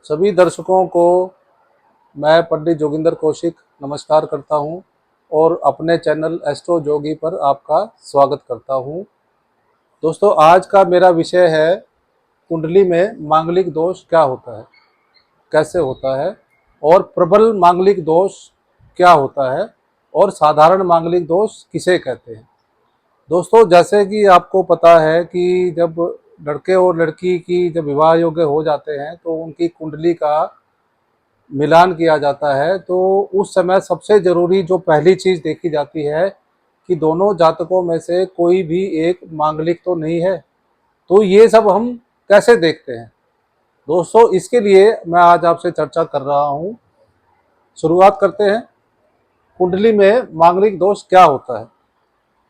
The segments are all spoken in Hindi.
सभी दर्शकों को मैं पंडित जोगिंदर कौशिक नमस्कार करता हूं और अपने चैनल एस्ट्रो जोगी पर आपका स्वागत करता हूं। दोस्तों, आज का मेरा विषय है कुंडली में मांगलिक दोष क्या होता है, कैसे होता है और प्रबल मांगलिक दोष क्या होता है और साधारण मांगलिक दोष किसे कहते हैं। दोस्तों, जैसे कि आपको पता है कि जब लड़के और लड़की की जब विवाह योग्य हो जाते हैं तो उनकी कुंडली का मिलान किया जाता है। तो उस समय सबसे ज़रूरी जो पहली चीज़ देखी जाती है कि दोनों जातकों में से कोई भी एक मांगलिक तो नहीं है। तो ये सब हम कैसे देखते हैं दोस्तों, इसके लिए मैं आज आपसे चर्चा कर रहा हूँ। शुरुआत करते हैं। कुंडली में मांगलिक दोष क्या होता है।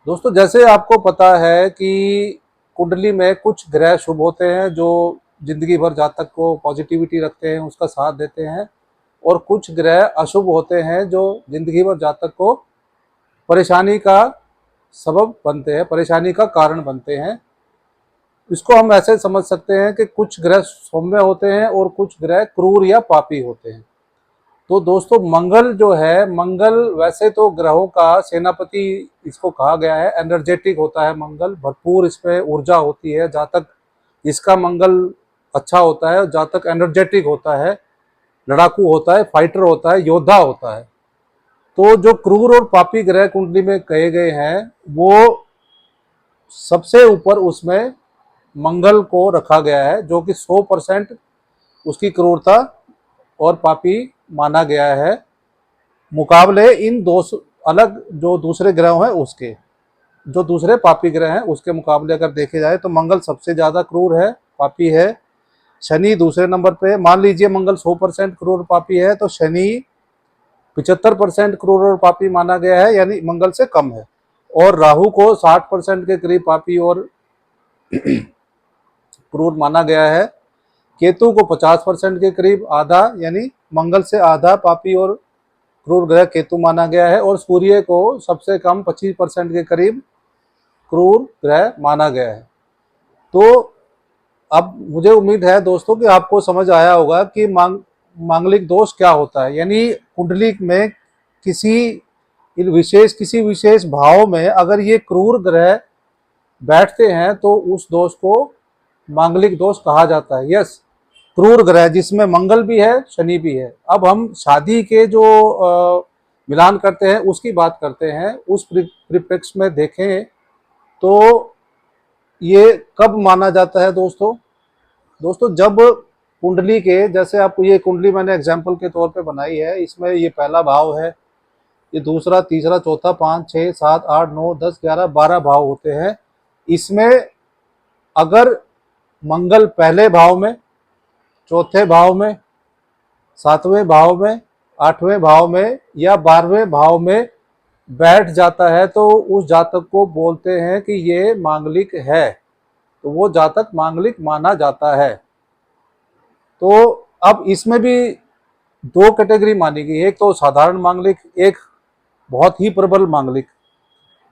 दोस्तों, जैसे आपको पता है कि कुंडली में कुछ ग्रह शुभ होते हैं जो जिंदगी भर जातक को पॉजिटिविटी रखते हैं, उसका साथ देते हैं, और कुछ ग्रह अशुभ होते हैं जो जिंदगी भर जातक को परेशानी का सबब बनते हैं, परेशानी का कारण बनते हैं। इसको हम ऐसे समझ सकते हैं कि कुछ ग्रह सौम्य होते हैं और कुछ ग्रह क्रूर या पापी होते हैं। तो दोस्तों, मंगल जो है, मंगल वैसे तो ग्रहों का सेनापति इसको कहा गया है। एनर्जेटिक होता है मंगल, भरपूर इसमें ऊर्जा होती है। जातक इसका मंगल अच्छा होता है, जातक एनर्जेटिक होता है, लड़ाकू होता है, फाइटर होता है, योद्धा होता है। तो जो क्रूर और पापी ग्रह कुंडली में कहे गए हैं वो सबसे ऊपर उसमें मंगल को रखा गया है, जो कि 100% उसकी क्रूरता और पापी माना गया है, मुकाबले इन दो अलग जो दूसरे ग्रह हैं उसके, जो दूसरे पापी ग्रह हैं उसके मुकाबले अगर देखे जाए तो मंगल सबसे ज़्यादा क्रूर है, पापी है। शनि दूसरे नंबर पे। मान लीजिए मंगल 100% क्रूर पापी है तो शनि 75% क्रूर और पापी माना गया है, यानी मंगल से कम है। और राहु को 60% के करीब पापी और क्रूर माना गया है। केतु को 50% के करीब, आधा, यानी मंगल से आधा पापी और क्रूर ग्रह केतु माना गया है। और सूर्य को सबसे कम 25% के करीब क्रूर ग्रह माना गया है। तो अब मुझे उम्मीद है दोस्तों कि आपको समझ आया होगा कि मांगलिक दोष क्या होता है। यानी कुंडली में किसी विशेष भाव में अगर ये क्रूर ग्रह बैठते हैं तो उस दोष को मांगलिक दोष कहा जाता है। यस, क्रूर ग्रह जिसमें मंगल भी है, शनि भी है। अब हम शादी के जो मिलान करते हैं उसकी बात करते हैं। उस परिप्रेक्ष्य में देखें तो ये कब माना जाता है दोस्तों, जब कुंडली के, जैसे आपको ये कुंडली मैंने एग्जाम्पल के तौर पे बनाई है, इसमें ये पहला भाव है, ये दूसरा, तीसरा, चौथा, 5, 6, 7, 8, 9, 10, 11, 12 भाव होते हैं। इसमें अगर मंगल पहले भाव में, चौथे भाव में, 7वें भाव में, 8वें भाव में या 12वें भाव में बैठ जाता है तो उस जातक को बोलते हैं कि ये मांगलिक है, तो वो जातक मांगलिक माना जाता है। तो अब इसमें भी दो कैटेगरी मानी गई, एक तो साधारण मांगलिक, एक बहुत ही प्रबल मांगलिक।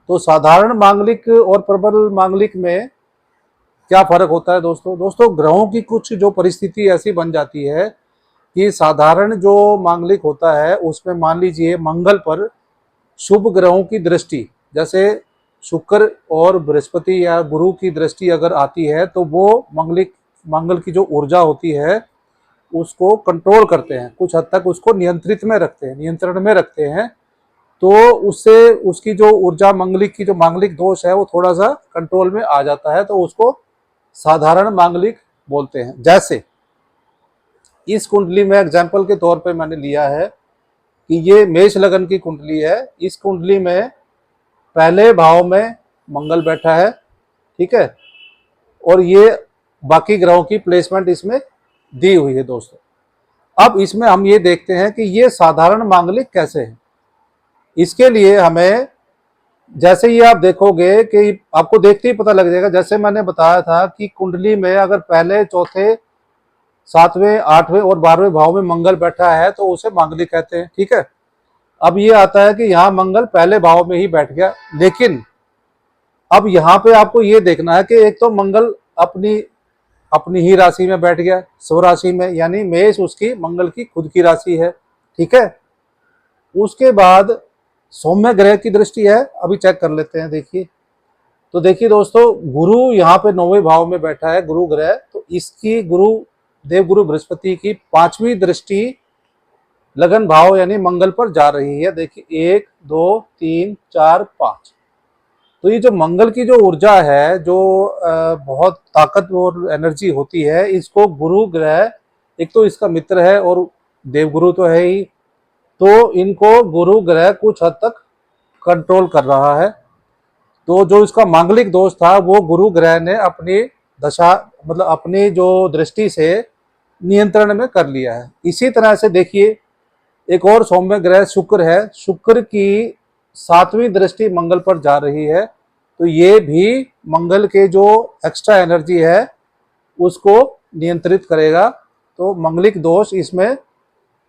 तो साधारण मांगलिक और प्रबल मांगलिक में क्या फर्क होता है दोस्तों, ग्रहों की कुछ जो परिस्थिति ऐसी बन जाती है कि साधारण जो मांगलिक होता है उसमें मान लीजिए मंगल पर शुभ ग्रहों की दृष्टि, जैसे शुक्र और बृहस्पति या गुरु की दृष्टि अगर आती है तो वो मंगल की जो ऊर्जा होती है उसको कंट्रोल करते हैं, कुछ हद तक उसको नियंत्रित में रखते हैं, नियंत्रण में रखते हैं। तो उससे उसकी जो ऊर्जा मंगलिक की जो मांगलिक दोष है वो थोड़ा सा कंट्रोल में आ जाता है, तो उसको साधारण मांगलिक बोलते हैं। जैसे इस कुंडली में एग्जाम्पल के तौर पे मैंने लिया है कि ये मेष लगन की कुंडली है। इस कुंडली में पहले भाव में मंगल बैठा है, ठीक है, और ये बाकी ग्रहों की प्लेसमेंट इसमें दी हुई है दोस्तों। अब इसमें हम ये देखते हैं कि ये साधारण मांगलिक कैसे है। इसके लिए हमें, जैसे ही आप देखोगे कि आपको देखते ही पता लग जाएगा, जैसे मैंने बताया था कि कुंडली में अगर पहले, चौथे, 7वें, 8वें और 12वें भाव में मंगल बैठा है तो उसे मांगलिक कहते हैं, ठीक है। अब ये आता है कि यहाँ मंगल पहले भाव में ही बैठ गया, लेकिन अब यहाँ पे आपको ये देखना है कि एक तो मंगल अपनी अपनी ही राशि में बैठ गया, स्वराशि में, यानी मेष उसकी मंगल की खुद की राशि है। ठीक है, उसके बाद सौम्य ग्रह की दृष्टि है, अभी चेक कर लेते हैं। देखिए, तो देखिए दोस्तों, गुरु यहाँ पे 9वें भाव में बैठा है, गुरु ग्रह। तो इसकी गुरु देवगुरु बृहस्पति की 5वीं दृष्टि लगन भाव यानी मंगल पर जा रही है। देखिए 1 2 3 4 5। तो ये जो मंगल की जो ऊर्जा है, जो बहुत ताकतवर एनर्जी होती है, इसको गुरु ग्रह, एक तो इसका मित्र है और देवगुरु तो है ही, तो इनको गुरु ग्रह कुछ हद तक कंट्रोल कर रहा है। तो जो इसका मांगलिक दोष था वो गुरु ग्रह ने अपनी दशा, मतलब अपनी जो दृष्टि से नियंत्रण में कर लिया है। इसी तरह से देखिए, एक और सौम्य ग्रह शुक्र है, शुक्र की 7वीं दृष्टि मंगल पर जा रही है। तो ये भी मंगल के जो एक्स्ट्रा एनर्जी है उसको नियंत्रित करेगा। तो मंगलिक दोष इसमें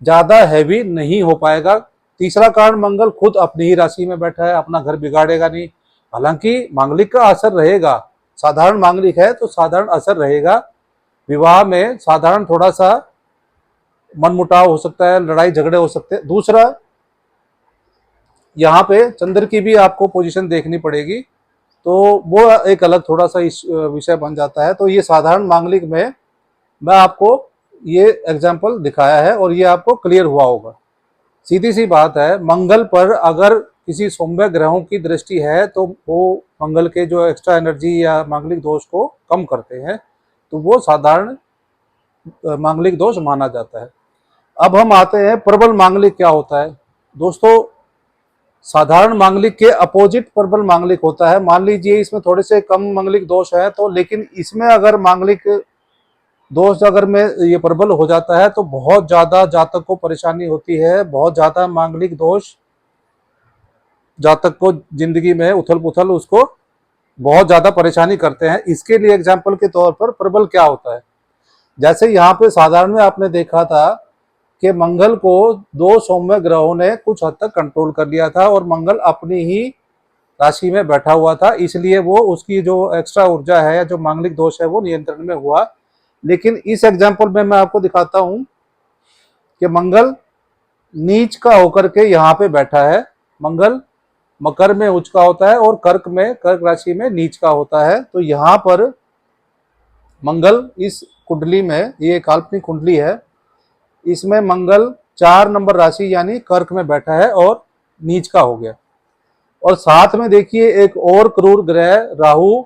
ज्यादा हैवी नहीं हो पाएगा। तीसरा कारण, मंगल खुद अपनी ही राशि में बैठा है, अपना घर बिगाड़ेगा नहीं। हालांकि मांगलिक का असर रहेगा, साधारण मांगलिक है तो साधारण असर रहेगा। विवाह में साधारण थोड़ा सा मनमुटाव हो सकता है, लड़ाई झगड़े हो सकते हैं। दूसरा, यहाँ पे चंद्र की भी आपको पोजीशन देखनी पड़ेगी, तो वो एक अलग थोड़ा सा विषय बन जाता है। तो ये साधारण मांगलिक में मैं आपको ये एग्जाम्पल दिखाया है और ये आपको क्लियर हुआ होगा। सीधी सी बात है, मंगल पर अगर किसी सौम्य ग्रहों की दृष्टि है तो वो मंगल के जो एक्स्ट्रा एनर्जी या मांगलिक दोष को कम करते हैं, तो वो साधारण मांगलिक दोष माना जाता है। अब हम आते हैं प्रबल मांगलिक क्या होता है। दोस्तों, साधारण मांगलिक के अपोजिट प्रबल मांगलिक होता है। मान लीजिए इसमें थोड़े से कम मांगलिक दोष है, तो लेकिन इसमें अगर मांगलिक दोष अगर में ये प्रबल हो जाता है तो बहुत ज्यादा जातक को परेशानी होती है। बहुत ज्यादा मांगलिक दोष जातक को जिंदगी में उथल पुथल, उसको बहुत ज्यादा परेशानी करते हैं। इसके लिए एग्जाम्पल के तौर पर प्रबल क्या होता है, जैसे यहाँ पे साधारण में आपने देखा था कि मंगल को 2 सौम्य ग्रहों ने कुछ हद तक कंट्रोल कर लिया था और मंगल अपनी ही राशि में बैठा हुआ था, इसलिए वो उसकी जो एक्स्ट्रा ऊर्जा है या जो मांगलिक दोष है वो नियंत्रण में हुआ। लेकिन इस एग्जाम्पल में मैं आपको दिखाता हूं कि मंगल नीच का होकर के यहाँ पे बैठा है। मंगल मकर में उच्च का होता है और कर्क राशि में नीच का होता है। तो यहाँ पर मंगल इस कुंडली में, ये काल्पनिक कुंडली है, इसमें मंगल 4 नंबर राशि यानी कर्क में बैठा है और नीच का हो गया। और साथ में देखिए एक और क्रूर ग्रह राहु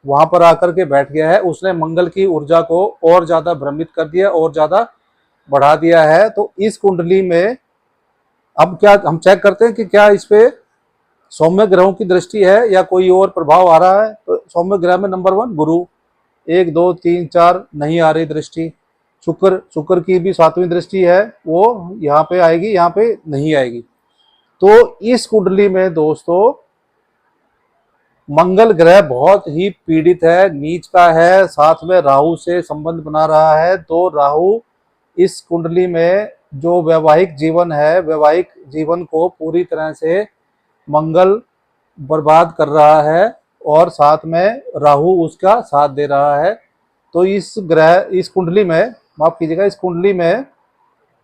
वहां पर आकर के बैठ गया है। उसने मंगल की ऊर्जा को और ज्यादा भ्रमित कर दिया और ज्यादा बढ़ा दिया है। तो इस कुंडली में अब क्या हम चेक करते हैं कि क्या इस पे सौम्य ग्रहों की दृष्टि है या कोई और प्रभाव आ रहा है। तो सौम्य ग्रह में नंबर 1 गुरु, 1 2 3 4 नहीं आ रही दृष्टि। शुक्र की भी 7वीं दृष्टि है, वो यहाँ पे आएगी, यहाँ पे नहीं आएगी। तो इस कुंडली में दोस्तों मंगल ग्रह बहुत ही पीड़ित है, नीच का है, साथ में राहु से संबंध बना रहा है। तो राहु इस कुंडली में जो वैवाहिक जीवन है, वैवाहिक जीवन को पूरी तरह से मंगल बर्बाद कर रहा है और साथ में राहु उसका साथ दे रहा है। तो इस कुंडली में, माफ कीजिएगा, इस कुंडली में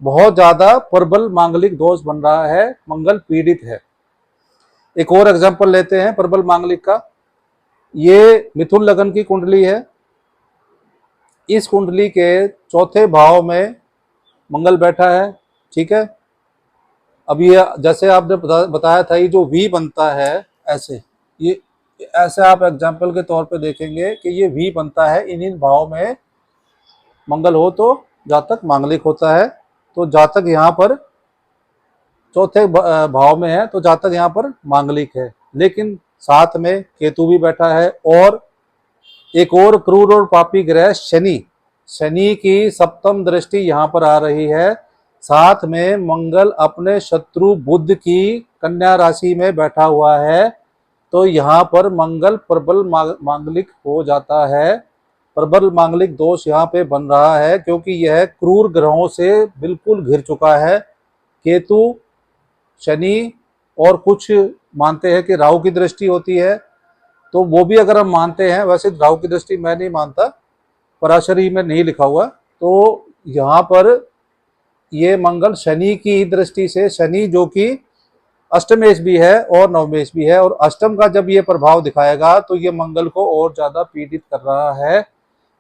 बहुत ज्यादा प्रबल मांगलिक दोष बन रहा है, मंगल पीड़ित है। एक और एग्जांपल लेते हैं प्रबल मांगलिक का। ये मिथुन लगन की कुंडली है। इस कुंडली के 4थे भाव में मंगल बैठा है। ठीक है, अब ये जैसे आपने बताया था, ये जो वी बनता है ऐसे, ये ऐसे आप एग्जाम्पल के तौर पे देखेंगे कि ये वी बनता है। इन भाव में मंगल हो तो जातक मांगलिक होता है। तो जातक यहाँ पर 4थे भाव में है तो जातक यहाँ पर मांगलिक है। लेकिन साथ में केतु भी बैठा है और एक और क्रूर और पापी ग्रह शनि की 7म दृष्टि यहाँ पर आ रही है। साथ में मंगल अपने शत्रु बुध की कन्या राशि में बैठा हुआ है। तो यहाँ पर मंगल प्रबल मांगलिक हो जाता है। प्रबल मांगलिक दोष यहाँ पे बन रहा है क्योंकि यह क्रूर ग्रहों से बिल्कुल घिर चुका है। केतु, शनि और कुछ मानते हैं कि राहु की दृष्टि होती है, तो वो भी अगर हम मानते हैं, वैसे राहु की दृष्टि मैं नहीं मानता, पराशरी में नहीं लिखा हुआ। तो यहाँ पर ये मंगल शनि की दृष्टि से, शनि जो कि अष्टमेश भी है और नवमेश भी है, और अष्टम का जब ये प्रभाव दिखाएगा तो ये मंगल को और ज्यादा पीड़ित कर रहा है।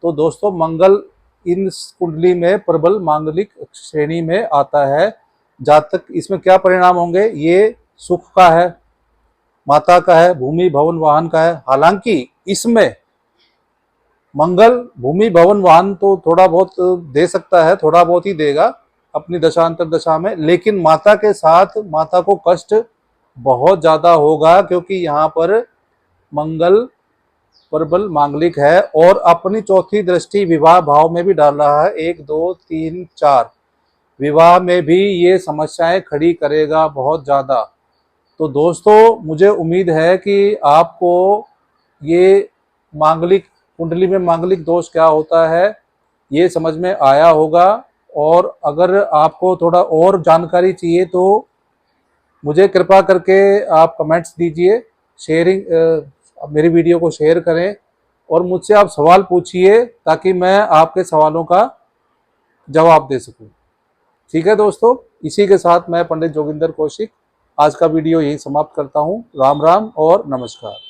तो दोस्तों मंगल इन कुंडली में प्रबल मांगलिक श्रेणी में आता है। जातक इसमें क्या परिणाम होंगे, ये सुख का है, माता का है, भूमि भवन वाहन का है। हालांकि इसमें मंगल भूमि भवन वाहन तो थोड़ा बहुत दे सकता है, थोड़ा बहुत ही देगा अपनी दशांतर दशा में, लेकिन माता के साथ माता को कष्ट बहुत ज्यादा होगा, क्योंकि यहाँ पर मंगल प्रबल मांगलिक है और अपनी चौथी दृष्टि विवाह भाव में भी डाल रहा है। 1 2 3 4 विवाह में भी ये समस्याएं खड़ी करेगा बहुत ज्यादा। तो दोस्तों मुझे उम्मीद है कि आपको ये मांगलिक कुंडली में मांगलिक दोष क्या होता है ये समझ में आया होगा। और अगर आपको थोड़ा और जानकारी चाहिए तो मुझे कृपा करके आप कमेंट्स दीजिए, मेरी वीडियो को शेयर करें और मुझसे आप सवाल पूछिए ताकि मैं आपके सवालों का जवाब दे सकूं। ठीक है दोस्तों, इसी के साथ मैं पंडित जोगिंदर कौशिक आज का वीडियो यही समाप्त करता हूं। राम राम और नमस्कार।